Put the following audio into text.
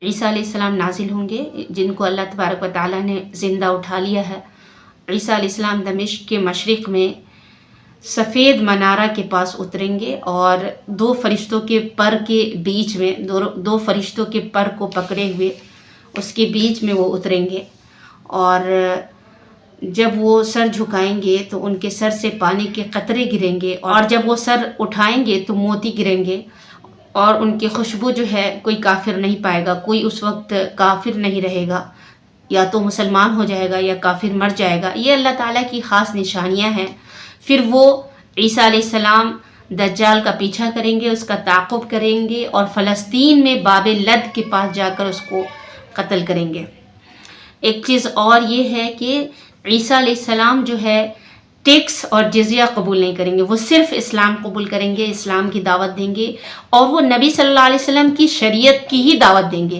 عیسیٰ علیہ السلام نازل ہوں گے، جن کو اللہ تبارک و تعالیٰ نے زندہ اٹھا لیا ہے۔ عیسیٰ علیہ السلام دمشق کے مشرق میں سفید منارہ کے پاس اتریں گے، اور دو فرشتوں کے پر کے بیچ میں، دو فرشتوں کے پر کو پکڑے ہوئے اس کے بیچ میں وہ اتریں گے، اور جب وہ سر جھکائیں گے تو ان کے سر سے پانی کے قطرے گریں گے، اور جب وہ سر اٹھائیں گے تو موتی گریں گے، اور ان کی خوشبو جو ہے کوئی کافر نہیں پائے گا، کوئی اس وقت کافر نہیں رہے گا، یا تو مسلمان ہو جائے گا یا کافر مر جائے گا۔ یہ اللہ تعالیٰ کی خاص نشانیاں ہیں۔ پھر وہ عیسیٰ علیہ السلام دجال کا پیچھا کریں گے، اس کا تعاقب کریں گے، اور فلسطین میں باب لد کے پاس جا کر اس کو قتل کریں گے۔ ایک چیز اور یہ ہے کہ عیسیٰ علیہ السلام جو ہے ٹیکس اور جزیہ قبول نہیں کریں گے، وہ صرف اسلام قبول کریں گے، اسلام کی دعوت دیں گے، اور وہ نبی صلی اللہ علیہ وسلم کی شریعت کی ہی دعوت دیں گے۔